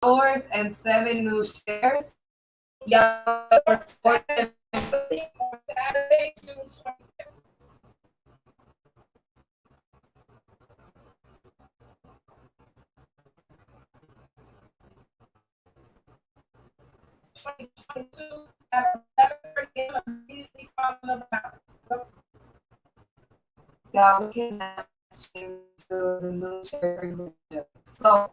followers and 7 new shares. Y'all support them on Saturday, June 25th. 2022 at 11 p.m. immediately following the battle. Yeah, we cannot change the military membership. So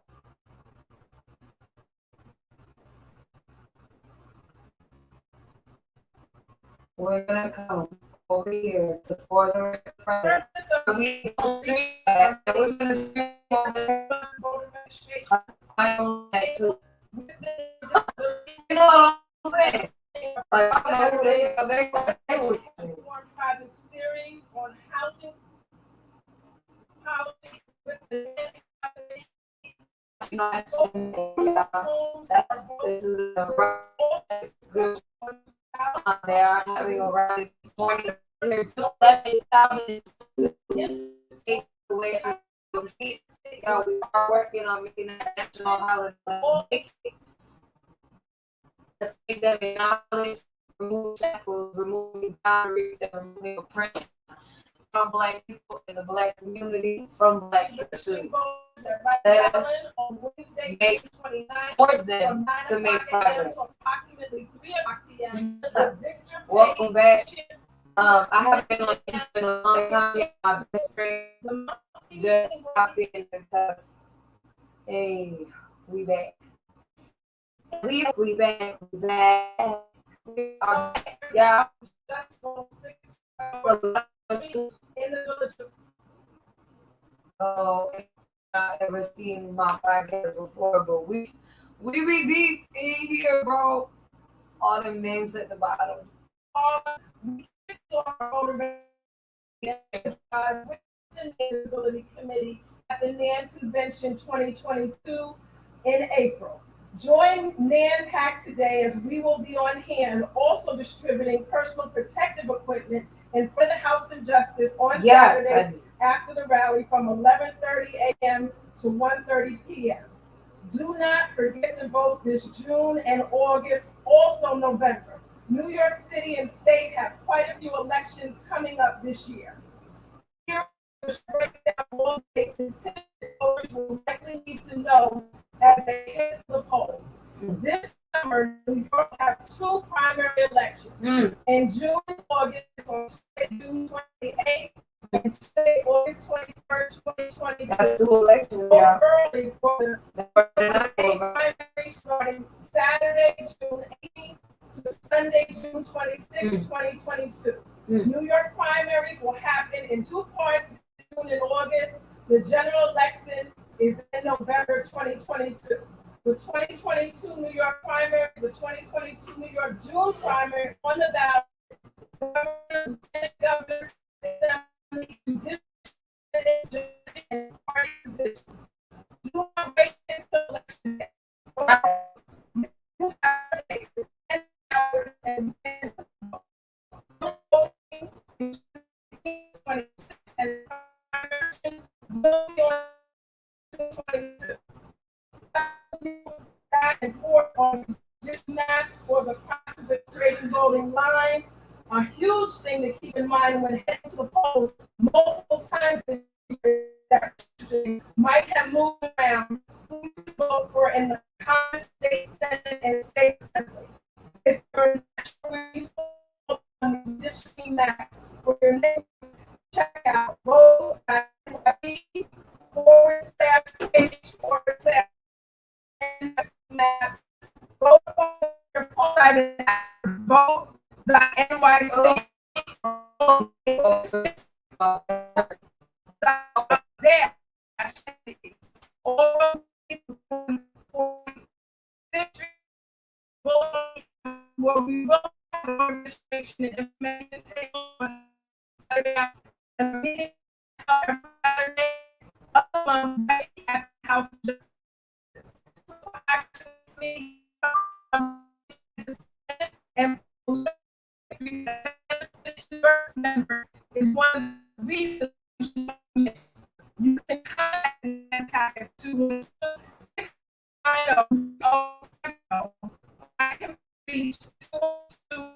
we're gonna come over here to For the Record Friday. We don't stream that. We're gonna stream over there. Final to you know what I'm saying? Like I don't know who the hell they was project series on housing policy with the this is a good. They are having a rally this morning. There's 11,000 away from complete. We are working on making that national holiday. Let's make them acknowledge, remove shackles, removing boundaries, and removing oppression from Black people in the Black community, from Black history. Let us make towards them to make progress. Welcome back. I have been on Instagram a long time. My best friend just popped in and text, "Hey, we back. We back. We back. We are back. Yeah." Oh, I've ever seen my podcast before, but we be deep in here, bro. All them names at the bottom. Disability Committee at the NAM Convention 2022 in April. Join NAMPAC today as we will be on hand also distributing personal protective equipment in front of the House of Justice on Saturdays after the rally from 11:30 a.m. to 1:30 p.m. Do not forget to vote this June and August, also November. New York City and state have quite a few elections coming up this year. Here, let's break down all dates and voters will likely need to know as they head to the polls. This summer, New York have 2 primary elections in June and August on June 28th and today, August 21st, 2022. That's 2 elections, yeah. Early for the primary starting Saturday, June 18th to Sunday, June 26th, 2022. New York primaries will happen in 2 parts, June and August. The general election is in November 2022. The 2022 New York primary, the 2022 New York June primary on the ballot, lieutenant governors, judicial and party positions. Do not wait until election day. You have 10 hours and voting in 2026 and will be on 2022. Back and forth on just maps or the process of creating voting lines. A huge thing to keep in mind when heading to the polls multiple times this year that might have moved around who to vote for in the Congress, state senate, and state assembly. If you're not sure you vote on these district maps for your name, check out vote.nyc/page/maps. Vote on your poll site at vote.nyc. Where we will have registration and information table on Saturday and meeting Saturday of the month right at the House of Justice. Actually, and member is one of the reasons you can contact them at 216-90 reach 212-351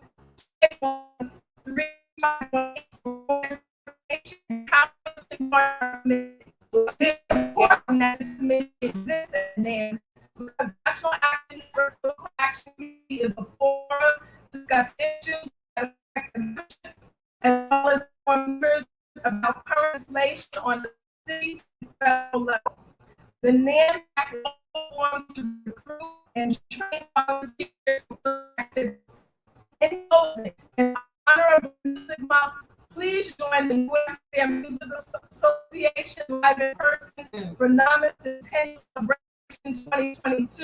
for information and how to join that this committee exists and then because National Action Network Political Action Committee is a forum to discuss issues that affect the nation as well as members about current legislation on the city's federal level. The NANPAC wants to recruit and train volunteers for activities. In closing, in honor of Music Month, please join the USA Musical Association live in person for Nomis and 10 Celebration 2022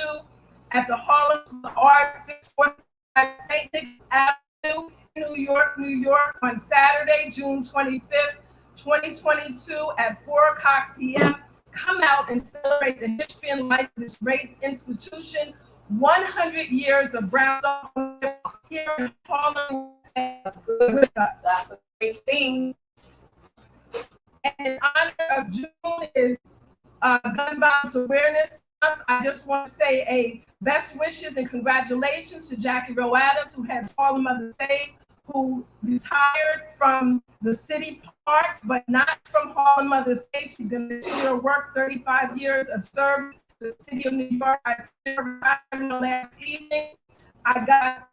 at the Harlem Arts 645 St. Nick Avenue, New York, New York, on Saturday, June 25th, 2022 at 4 p.m. Come out and celebrate the history and life of this great institution. 100 years of Brown here in Harlem. That's good. That's a great thing. And in honor of June is Gun Violence Awareness Month. I just want to say a best wishes and congratulations to Jackie Rowe Adams, who has Harlem of the State, who retired from the city parks, but not from Harlem of the State. She's going to continue to work 35 years of service to the city of New York. I retired last evening. I got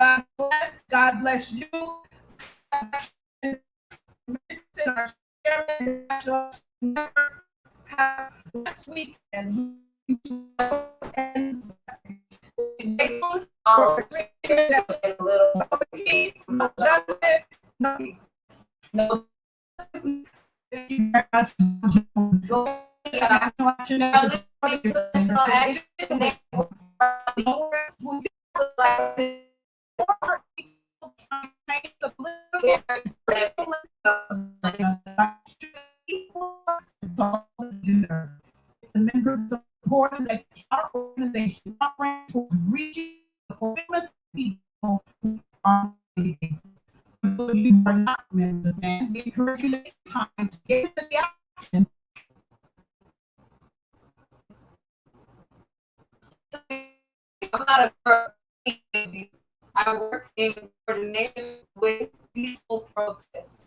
God bless you. Have last week and justice. No. Thank you very much. The members of the board that our organization operates for reaching the commitment of people who are engaged. So you are not members, and we encourage you to take time to get into the action. I'm not a I work in coordination with peaceful protests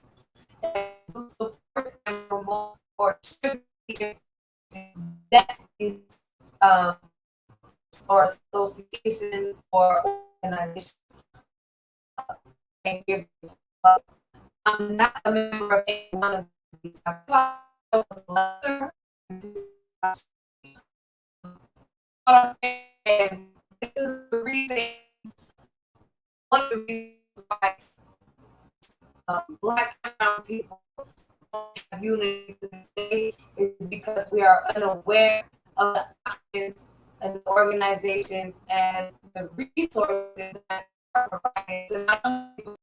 and to support and promote or that is or associations or organizations. Thank you. I'm not a member of any one of these. And this is the reason, one of the reasons why Black and brown people don't have unity today is because we are unaware of the options and the organizations and the resources that are provided to not only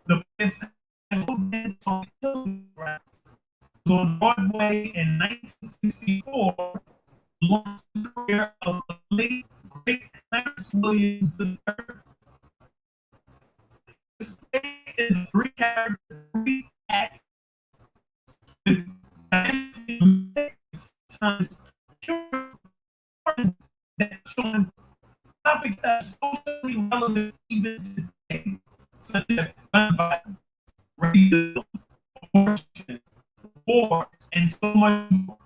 The play dance on Killing Ground was on Broadway in 1964, launched the career of the late great Clarence Williams III. This play is a three-character, three-act with times that showing topics that are socially relevant even today, such as gun violence, racism, abortion, war, and so much more.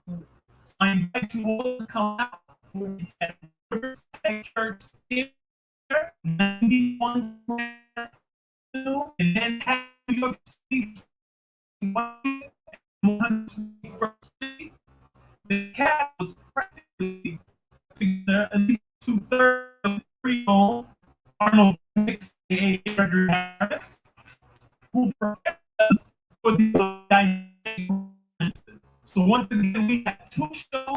So I invite you all to come out at Riverside Church Theater, 91 Avenue, in Manhattan, New York City, 121st Street. The cast was practically together at least two-thirds of the pre-owned Arnold Hicks, aka Frederick Harris, who prepared us for the dynamic performances. So once again, we have two shows.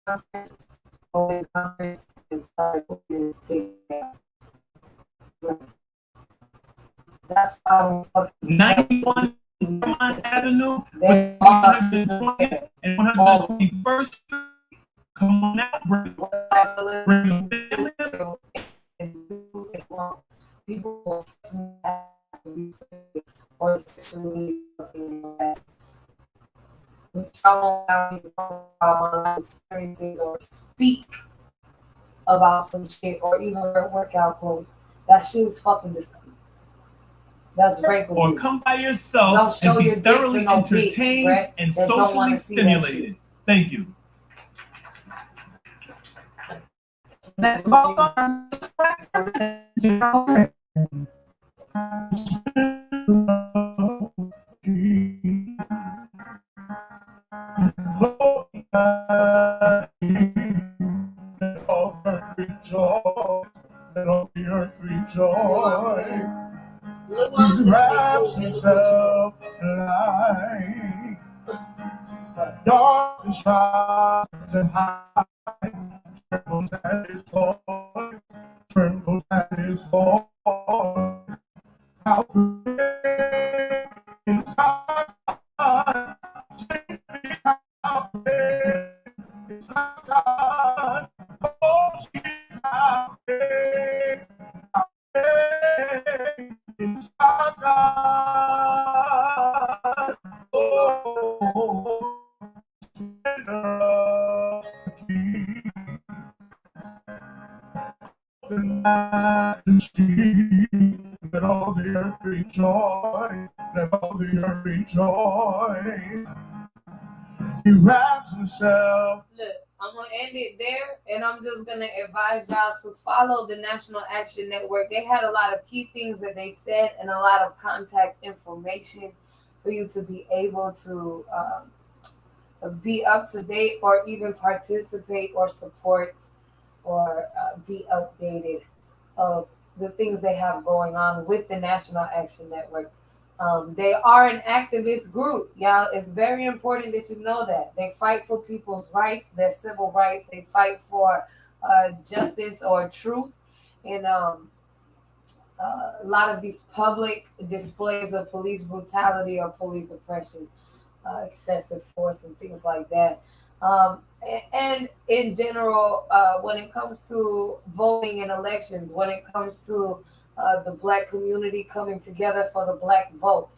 Conference, going conference, and start with the That's why we 91 Vermont Avenue, They're with 120th and 121st Street. Come on out, bring a family. People or sexually with trauma experiences or speak about some shit or even wear workout clothes. That shit is fucking disgusting. That's rape abuse. Or come by yourself Don't show and your be dick to thoroughly no bitch, entertained Brett, and that don't socially wanna see that shit. stimulated. Thank you. Let all the earth rejoice. He wraps himself like the dark shines and high. Trembles at his voice, trembles at his voice. How great is our God? Sing me how great is our God? Oh, sing how great is our God. Oh, the King, the majesty. Let all the earth rejoice. Let all the earth rejoice. He wraps himself. Look, I'm gonna end it there, and I'm just gonna advise y'all to follow the National Action Network. They had a lot of key things that they said and a lot of contact information for you to be able to be up to date or even participate or support or be updated of the things they have going on with the National Action Network. They are an activist group, y'all. It's very important that you know that. They fight for people's rights, their civil rights. They fight for justice or truth. And a lot of these public displays of police brutality or police oppression, excessive force, and things like that. And in general, when it comes to voting in elections, when it comes to the Black community coming together for the Black vote,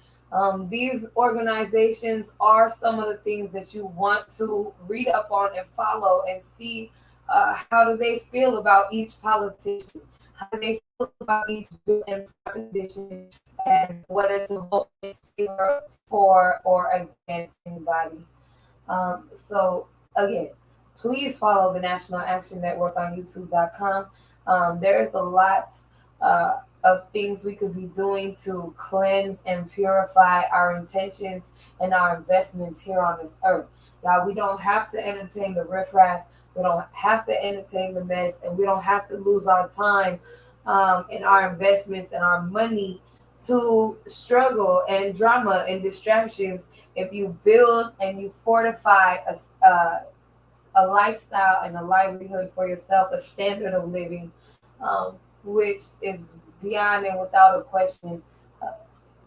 these organizations are some of the things that you want to read up on and follow and see how do they feel about each politician, how do they feel about each bill and proposition, and whether to vote in favor for or against anybody. So again, please follow the National Action Network on YouTube.com. There's a lot of things we could be doing to cleanse and purify our intentions and our investments here on this earth. Now, we don't have to entertain the riffraff. We don't have to entertain the mess, and we don't have to lose our time and our investments and our money to struggle and drama and distractions. If you build and you fortify a lifestyle and a livelihood for yourself, a standard of living, which is beyond and without a question, uh,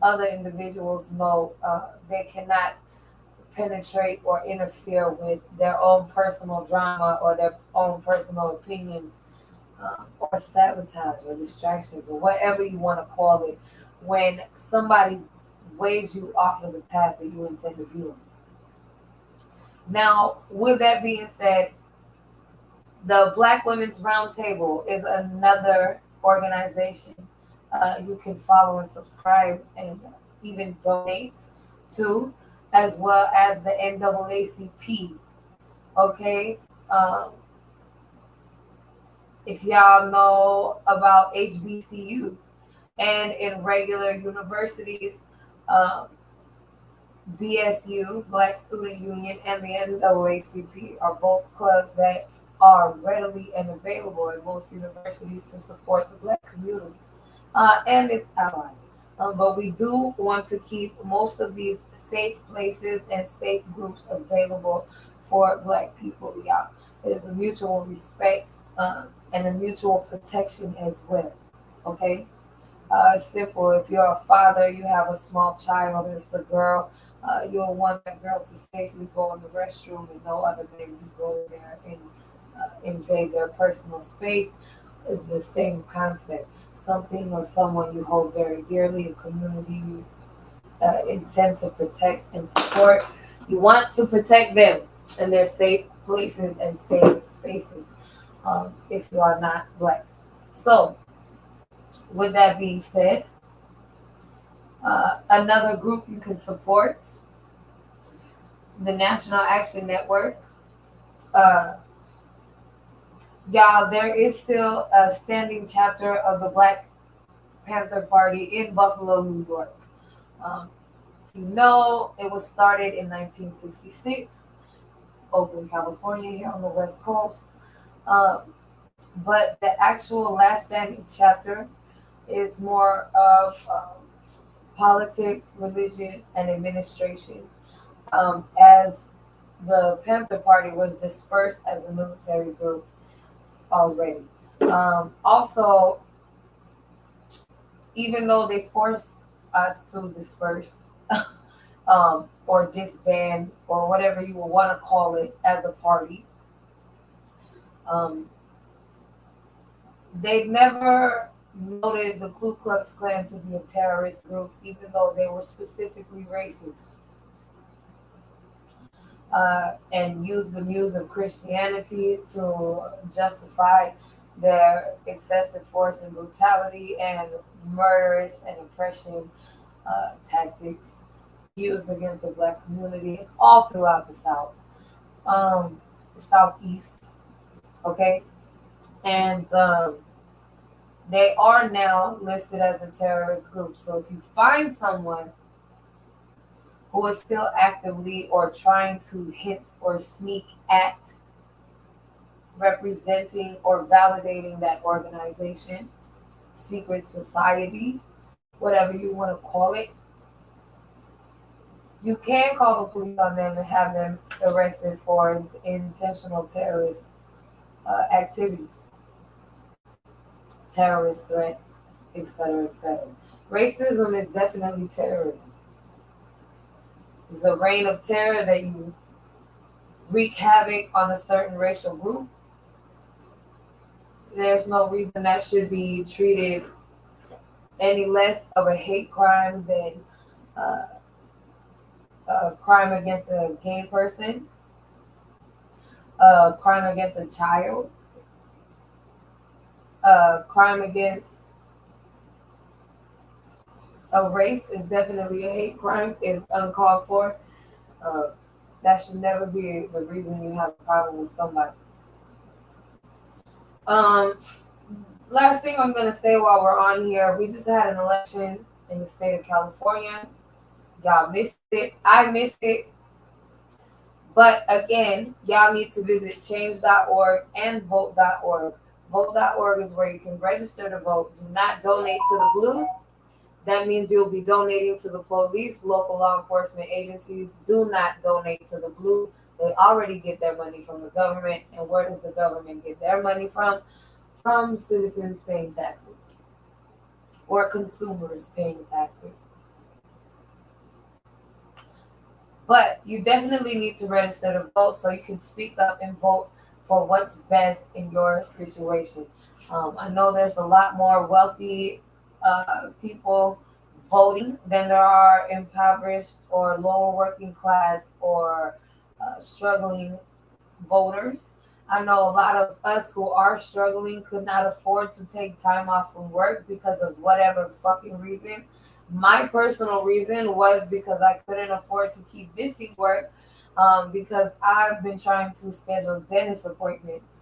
other individuals know they cannot penetrate or interfere with their own personal drama or their own personal opinions, or sabotage or distractions or whatever you want to call it when somebody weighs you off of the path that you intend to be on. Now, with that being said, the Black Women's Roundtable is another organization you can follow and subscribe and even donate to, as well as the NAACP. Okay, um, if y'all know about HBCUs and in regular universities, um, BSU, Black Student Union, and the NAACP are both clubs that are readily and available at most universities to support the Black community and its allies. But we do want to keep most of these safe places and safe groups available for Black people, y'all. There's a mutual respect and a mutual protection as well. Okay? It's simple. If you're a father, you have a small child, it's the girl, you'll want that girl to safely go in the restroom and no other man can go there and invade their personal space. Is the same concept. Something or someone you hold very dearly, a community you intend to protect and support. You want to protect them in their safe places and safe spaces if you are not Black. So, with that being said, another group you can support, the National Action Network. Uh, Y'all, there is still a standing chapter of the Black Panther Party in Buffalo, New York. Um, if you know, it was started in 1966, Oakland, California, here on the West Coast. Um, but the actual last standing chapter is more of politics, religion, and administration, as the Panther Party was dispersed as a military group already. Also, even though they forced us to disperse or disband or whatever you would want to call it as a party, um, they never noted the Ku Klux Klan to be a terrorist group, even though they were specifically racist. And used the views of Christianity to justify their excessive force and brutality and murderous and oppression tactics used against the Black community all throughout the South, the Southeast. Okay, and they are now listed as a terrorist group. So if you find someone who is still actively or trying to hint or sneak at representing or validating that organization, secret society, whatever you want to call it, you can call the police on them and have them arrested for intentional terrorist activities, terrorist threats, etc., etc. Racism is definitely terrorism. It's a reign of terror that you wreak havoc on a certain racial group. There's no reason that should be treated any less of a hate crime than uh, a crime against a gay person, a crime against a child, a crime against a race is definitely a hate crime. Is uncalled for. Uh, that should never be the reason you have a problem with somebody. Um, Last thing I'm gonna say while we're on here, we just had an election in the state of California. Y'all missed it. I missed it. But again, y'all need to visit change.org and vote.org. Vote.org is where you can register to vote. Do not donate to the blue. That means you'll be donating to the police, local law enforcement agencies. Do not donate to the blue. They already get their money from the government. And where does the government get their money from? From citizens paying taxes or consumers paying taxes. But you definitely need to register to vote so you can speak up and vote for what's best in your situation. I know there's a lot more wealthy people voting than there are impoverished or lower working class or struggling voters. I know a lot of us who are struggling could not afford to take time off from work because of whatever fucking reason. My personal reason was because I couldn't afford to keep missing work because I've been trying to schedule dentist appointments.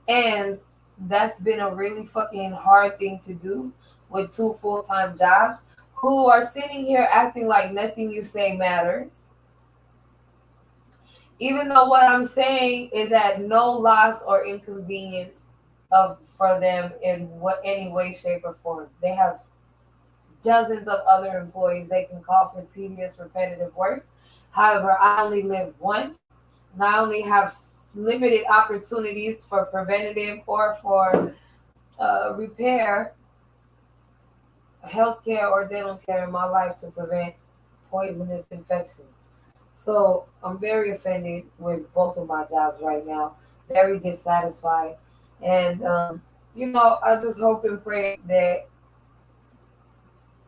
And that's been a really fucking hard thing to do with two full-time jobs who are sitting here acting like nothing you say matters. Even though what I'm saying is at no loss or inconvenience for them in any way, shape, or form. They have dozens of other employees they can call for tedious, repetitive work. However, I only live once, and I only have limited opportunities for preventative or for repair, healthcare, or dental care in my life to prevent poisonous infections. So I'm very offended with both of my jobs right now, very dissatisfied. And, I just hope and pray that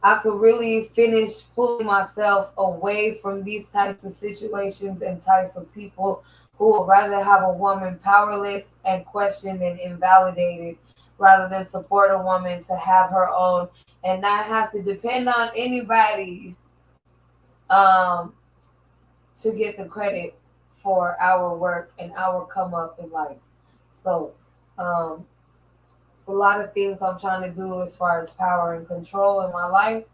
I could really finish pulling myself away from these types of situations and types of people who would rather have a woman powerless and questioned and invalidated rather than support a woman to have her own and not have to depend on anybody to get the credit for our work and our come up in life. So, it's a lot of things I'm trying to do as far as power and control in my life.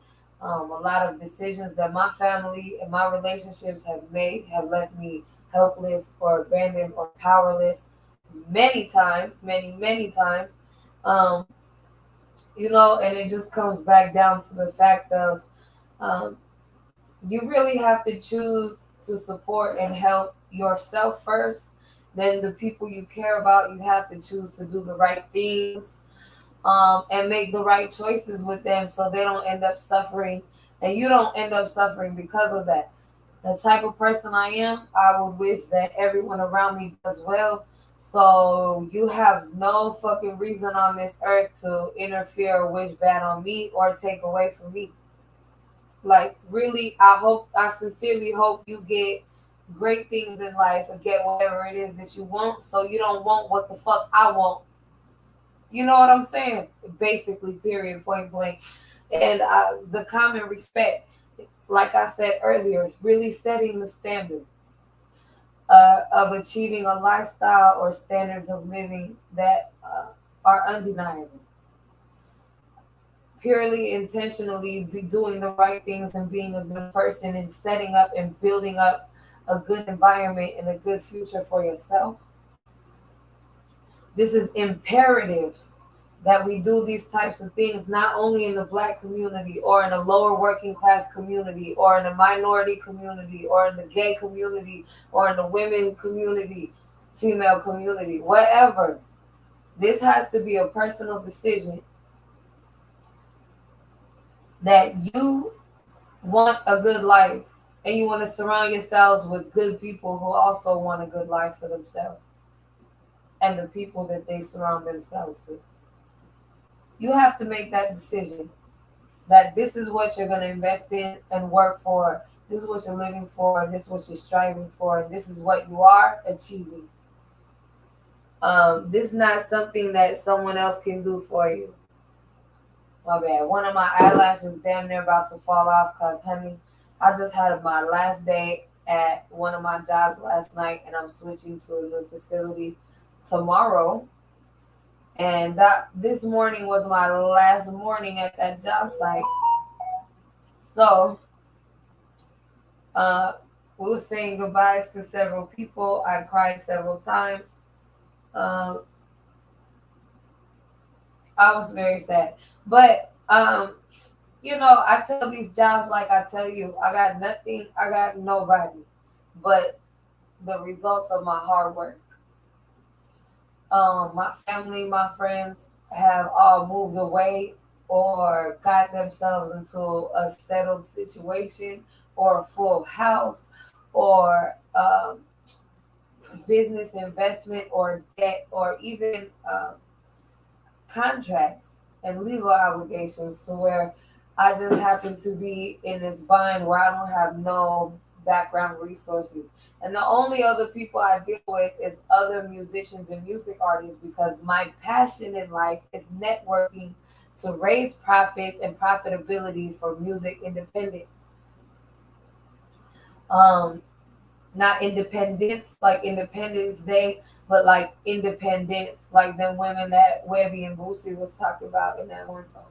A lot of decisions that my family and my relationships have made have left me helpless or abandoned or powerless many times, many times. Um, and it just comes back down to the fact of um, you really have to choose to support and help yourself first. Then the people you care about, you have to choose to do the right things and make the right choices with them so they don't end up suffering and you don't end up suffering because of that. The type of person I am, I would wish that everyone around me does well. So you have no fucking reason on this earth to interfere or wish bad on me or take away from me. Like, really, I sincerely hope you get great things in life and get whatever it is that you want so you don't want what the fuck I want. You know what I'm saying? Basically, period, point blank. And the common respect, like I said earlier, is really setting the standard of achieving a lifestyle or standards of living that are undeniable. Purely intentionally be doing the right things and being a good person and setting up and building up a good environment and a good future for yourself. This is imperative that we do these types of things not only in the Black community or in a lower working class community or in a minority community or in the gay community or in the women community, female community, whatever. This has to be a personal decision that you want a good life and you want to surround yourselves with good people who also want a good life for themselves and the people that they surround themselves with. You have to make that decision that this is what you're going to invest in and work for. This is what you're living for. This is what you're striving for. And this is what you are achieving. This is not something that someone else can do for you. My bad. One of my eyelashes damn near about to fall off because, honey, I just had my last day at one of my jobs last night and I'm switching to a new facility tomorrow. And this morning was my last morning at that job site. So, we were saying goodbyes to several people. I cried several times. Um, I was very sad. But I tell these jobs like I tell you, I got nothing, I got nobody, but the results of my hard work. My family, my friends have all moved away or got themselves into a settled situation or a full house or business investment or debt or even contracts and legal obligations to where I just happen to be in this bind where I don't have no background resources. And the only other people I deal with is other musicians and music artists because my passion in life is networking to raise profits and profitability for music independence. Um, Not independence like Independence Day, but like independence, like them women that Webby and Boosie was talking about in that one song.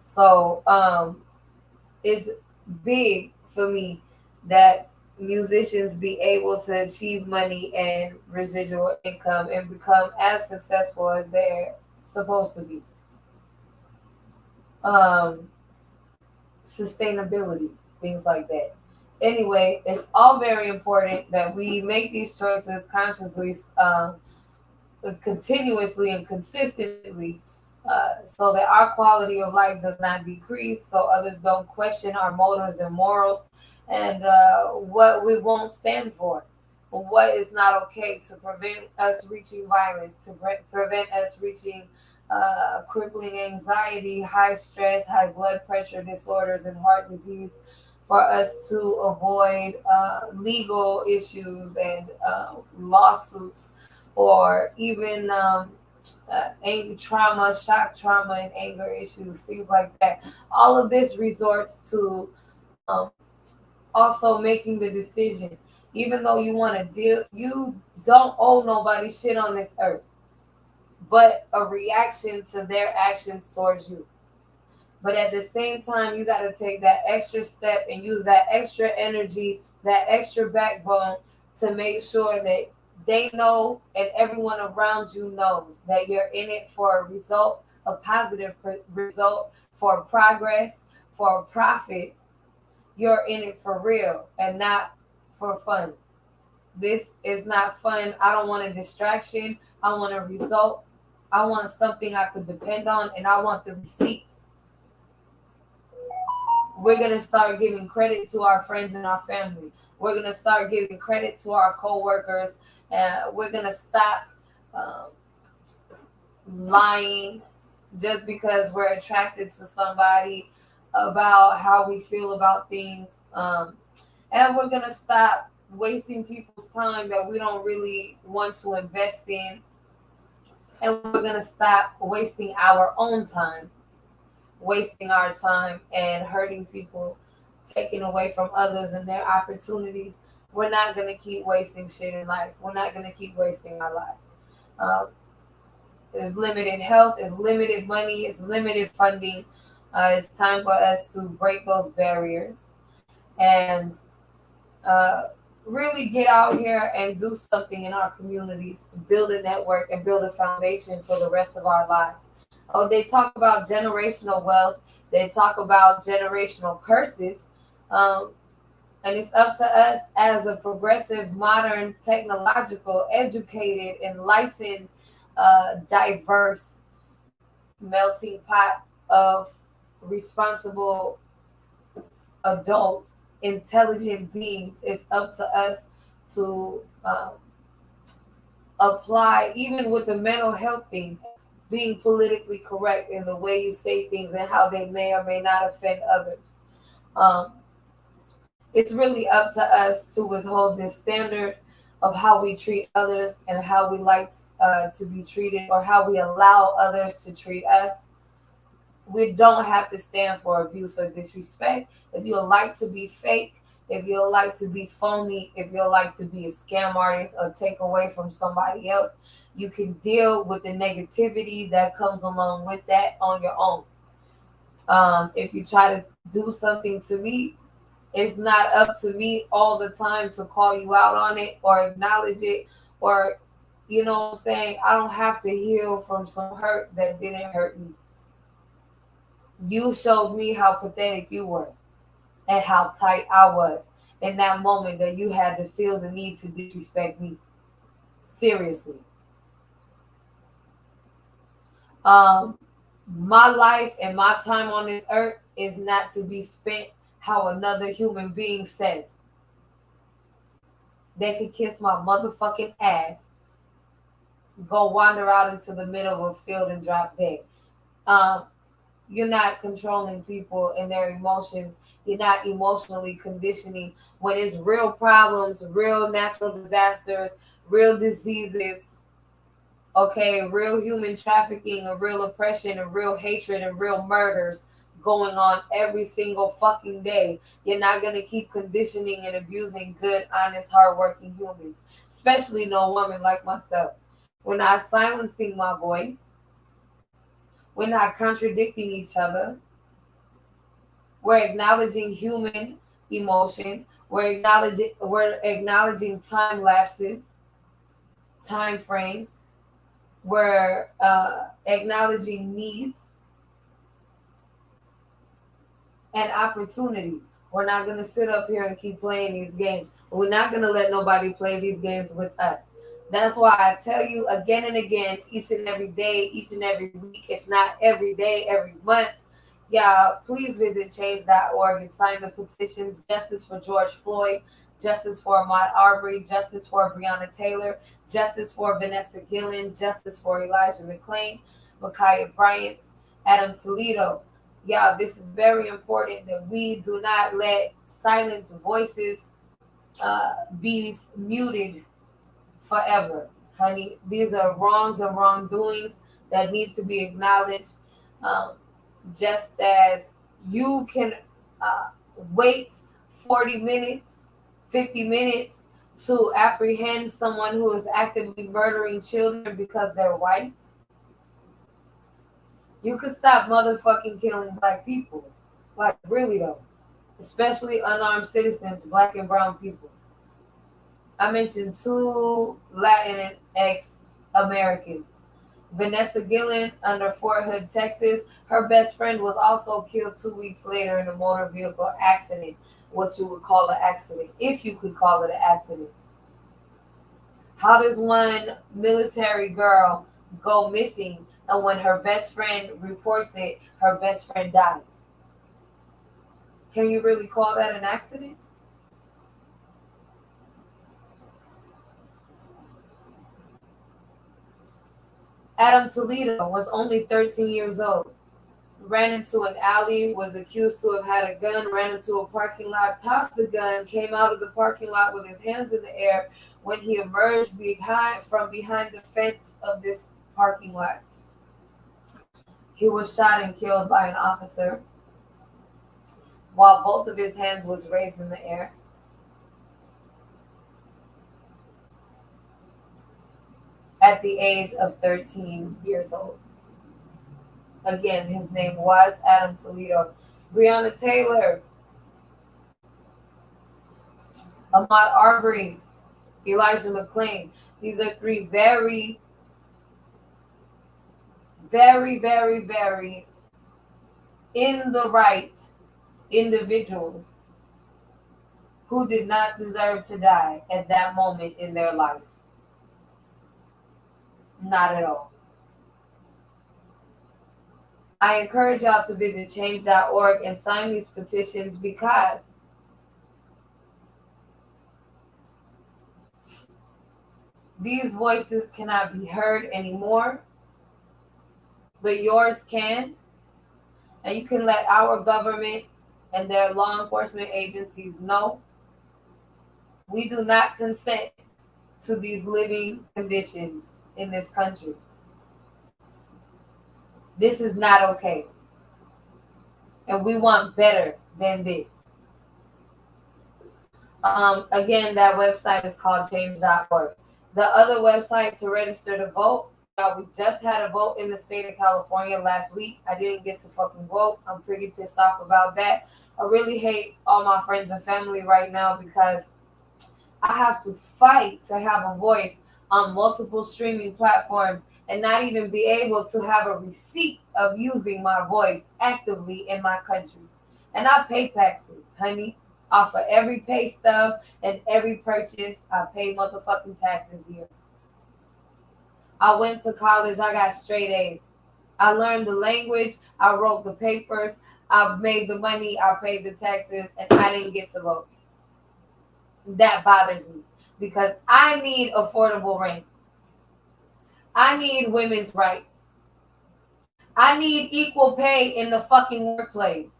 So it's big for me that musicians be able to achieve money and residual income and become as successful as they're supposed to be. Um, Sustainability, things like that. Anyway, it's all very important that we make these choices consciously, continuously, and consistently, so that our quality of life does not decrease, so others don't question our motives and morals, and what we won't stand for, what is not okay to prevent us reaching violence, to prevent us reaching crippling anxiety, high stress, high blood pressure disorders, and heart disease, for us to avoid legal issues and lawsuits, or even anger trauma, shock trauma, and anger issues, things like that. All of this resorts to um, also making the decision. Even though you want to deal, you don't owe nobody shit on this earth, but a reaction to their actions towards you. But at the same time, you got to take that extra step and use that extra energy, that extra backbone to make sure that they know and everyone around you knows that you're in it for a result, a positive result, for progress, for a profit. You're in it for real and not for fun. This is not fun. I don't want a distraction. I want a result. I want something I could depend on, and I want the receipts. We're going to start giving credit to our friends and our family. We're going to start giving credit to our coworkers. We're going to stop um, lying just because we're attracted to somebody about how we feel about things. And we're going to stop wasting people's time that we don't really want to invest in. And we're going to stop wasting our own time, wasting our time and hurting people, taking away from others and their opportunities. We're not going to keep wasting shit in life. We're not going to keep wasting our lives. Um, there's limited health, there's limited money, it's limited funding. It's time for us to break those barriers and uh, really get out here and do something in our communities, build a network and build a foundation for the rest of our lives. Oh, they talk about generational wealth. They talk about generational curses. Um, and it's up to us as a progressive, modern, technological, educated, enlightened, diverse melting pot of responsible adults, intelligent beings. It's up to us to apply, even with the mental health thing, being politically correct in the way you say things and how they may or may not offend others. Um, it's really up to us to withhold this standard of how we treat others and how we like to be treated, or how we allow others to treat us. We don't have to stand for abuse or disrespect. If you like to be fake, if you like to be phony, if you like to be a scam artist or take away from somebody else, you can deal with the negativity that comes along with that on your own. If you try to do something to me, It's not up to me all the time to call you out on it or acknowledge it, or, you know what I'm saying? I don't have to heal from some hurt that didn't hurt me. You showed me how pathetic you were and how tight I was in that moment that you had to feel the need to disrespect me. Seriously. Um, my life and my time on this earth is not to be spent how another human being says. They could kiss my motherfucking ass, go wander out into the middle of a field and drop dead. Um, you're not controlling people and their emotions. You're not emotionally conditioning when it's real problems, real natural disasters, real diseases, okay, real human trafficking and real oppression and real hatred and real murders going on every single fucking day. You're not going to keep conditioning and abusing good, honest, hardworking humans, especially no woman like myself. We're not silencing my voice. We're not contradicting each other. We're acknowledging human emotion. We're acknowledging time lapses, time frames. We're acknowledging needs and opportunities. We're not going to sit up here and keep playing these games. We're not going to let nobody play these games with us. That's why I tell you again and again, each and every day, each and every week, if not every day, every month, yeah, please visit change.org and sign the petitions. Justice for George Floyd, justice for Ahmaud Arbery, justice for Breonna Taylor, justice for Vanessa Gillen, justice for Elijah McClain, Ma'Khia Bryant, Adam Toledo. Yeah, this is very important that we do not let silenced voices be muted forever, honey. These are wrongs and wrongdoings that need to be acknowledged. Um, just as you can uh, wait 40 minutes, 50 minutes to apprehend someone who is actively murdering children because they're white, you could stop motherfucking killing black people. Like, really, though. Especially unarmed citizens, black and brown people. I mentioned 2 Latinx Americans. Vanessa Gillen under Fort Hood, Texas. Her best friend was also killed 2 weeks later in a motor vehicle accident, what you would call an accident, if you could call it an accident. How does one military girl go missing, and when her best friend reports it, her best friend dies? Can you really call that an accident? Adam Toledo was only 13 years old. Ran into an alley, was accused to have had a gun, ran into a parking lot, tossed the gun, came out of the parking lot with his hands in the air when he emerged from behind the fence of this parking lot. He was shot and killed by an officer while both of his hands was raised in the air. At the age of 13 years old. Again, his name was Adam Toledo. Breonna Taylor, Ahmaud Arbery, Elijah McClain. These are 3 very, very, very, very in the right individuals who did not deserve to die at that moment in their life. Not at all. I encourage y'all to visit change.org and sign these petitions because these voices cannot be heard anymore, but yours can. And you can let our governments and their law enforcement agencies know we do not consent to these living conditions in this country. This is not okay. And we want better than this. Again, that website is called change.org. The other website to register to vote We just had a vote in the state of California last week. I didn't get to fucking vote. I'm pretty pissed off about that. I really hate all my friends and family right now because I have to fight to have a voice on multiple streaming platforms and not even be able to have a receipt of using my voice actively in my country. And I pay taxes, honey. Off of every pay stub and every purchase, I pay motherfucking taxes here. I went to college, I got straight A's. I learned the language, I wrote the papers, I made the money, I paid the taxes, and I didn't get to vote. That bothers me because I need affordable rent. I need women's rights. I need equal pay in the fucking workplace.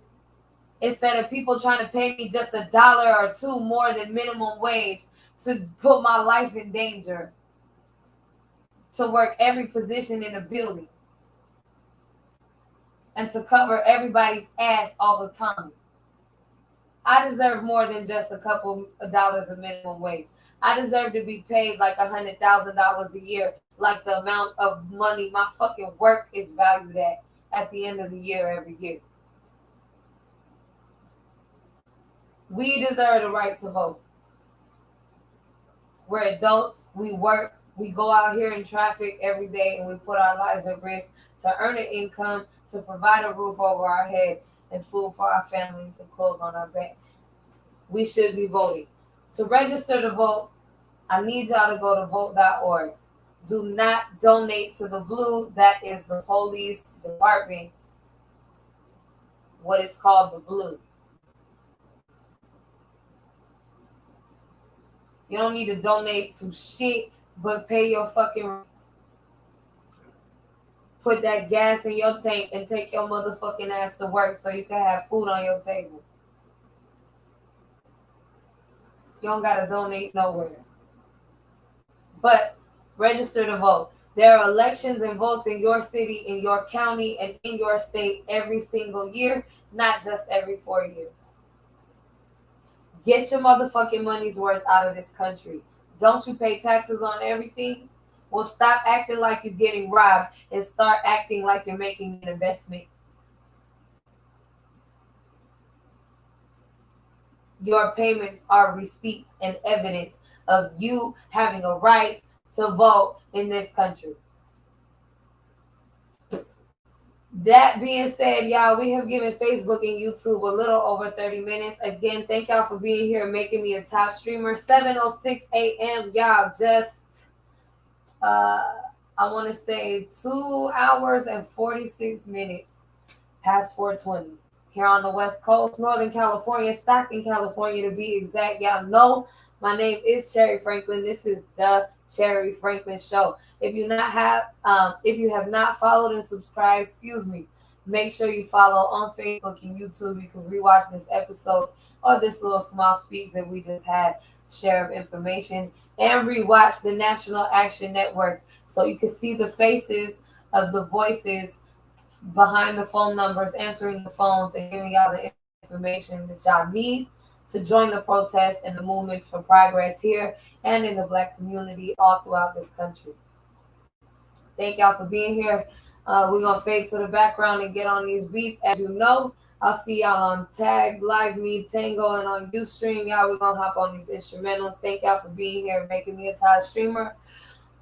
Instead of people trying to pay me just $1 or $2 more than minimum wage to put my life in danger, to work every position in a building, and to cover everybody's ass all the time. I deserve more than just a couple of dollars of minimum wage. I deserve to be paid like $100,000 a year, like the amount of money my fucking work is valued at the end of the year every year. We deserve the right to vote. We're adults, we work, we go out here in traffic every day, and we put our lives at risk to earn an income, to provide a roof over our head, and food for our families and clothes on our back. We should be voting. To register to vote, I need y'all to go to vote.org. Do not donate to the blue. That is the police department's, what is called the blue. You don't need to donate to shit, but pay your fucking rent. Put that gas in your tank and take your motherfucking ass to work so you can have food on your table. You don't gotta donate nowhere. But register to vote. There are elections and votes in your city, in your county, and in your state every single year, not just every 4 years. Get your motherfucking money's worth out of this country. Don't you pay taxes on everything? Well, stop acting like you're getting robbed and start acting like you're making an investment. Your payments are receipts and evidence of you having a right to vote in this country. That being said, y'all, we have given Facebook and YouTube a little over 30 minutes. Again, thank y'all for being here and making me a top streamer. 7:06 a.m. Y'all, just I want to say 2 hours and 46 minutes past 4:20 here on the West Coast, Northern California, Stockton, California to be exact. Y'all know my name is Cherry Franklin. This is the Cherry Franklin Show. If you have not followed and subscribed, make sure you follow on Facebook and YouTube. You can rewatch this episode or this little small speech that we just had, share of information, and rewatch the National Action Network so you can see the faces of the voices behind the phone numbers, answering the phones and giving y'all the information that y'all need to join the protests and the movements for progress here and in the Black community all throughout this country. Thank y'all for being here. We're going to fade to the background and get on these beats. As you know, I'll see y'all on Tag, Live Me, Tango, and on Ustream. Y'all, we're going to hop on these instrumentals. Thank y'all for being here and making me a top streamer.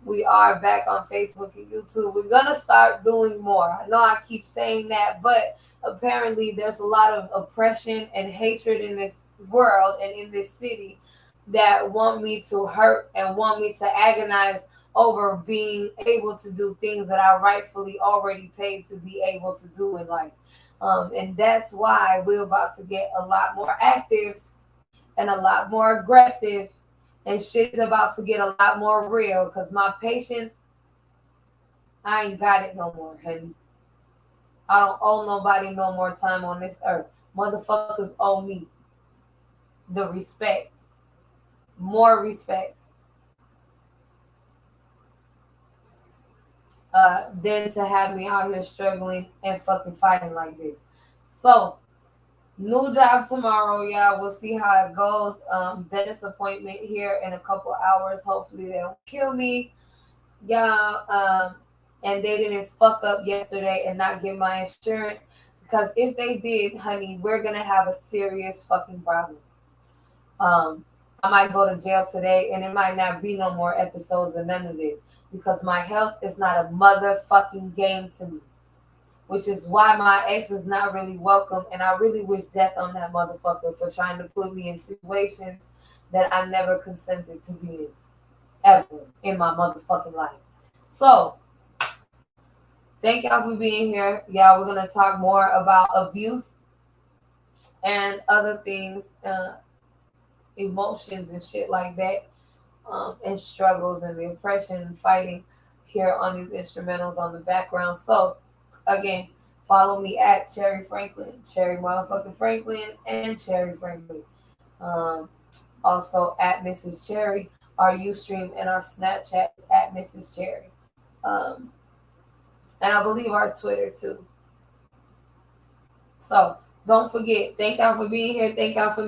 We are back on Facebook and YouTube. We're going to start doing more. I know I keep saying that, but apparently there's a lot of oppression and hatred in this world and in this city that want me to hurt and want me to agonize over being able to do things that I rightfully already paid to be able to do in life. And that's why we're about to get a lot more active and a lot more aggressive, and shit's about to get a lot more real because my patience, I ain't got it no more, honey. I don't owe nobody no more time on this earth. Motherfuckers owe me the respect, more respect, than to have me out here struggling and fucking fighting like this. So, new job tomorrow, y'all. We'll see how it goes. Dentist appointment here in a couple hours. Hopefully they don't kill me. Y'all, and they didn't fuck up yesterday and not get my insurance. Because if they did, honey, we're gonna have a serious fucking problem. I might go to jail today, and it might not be no more episodes or none of this, because my health is not a motherfucking game to me. Which is why my ex is not really welcome, and I really wish death on that motherfucker for trying to put me in situations that I never consented to be in, ever in my motherfucking life. So, thank y'all for being here. Yeah, we're gonna talk more about abuse and other things, emotions and shit like that, and struggles and the oppression and fighting here on these instrumentals on the background. So, again, follow me at Cherry Franklin, Cherry motherfucking Franklin, and Cherry Franklin. Um, Also at Mrs. Cherry. Our Ustream and our Snapchat is at Mrs. Cherry. Um, and I believe our Twitter too. So don't forget, thank y'all for being here. Thank y'all for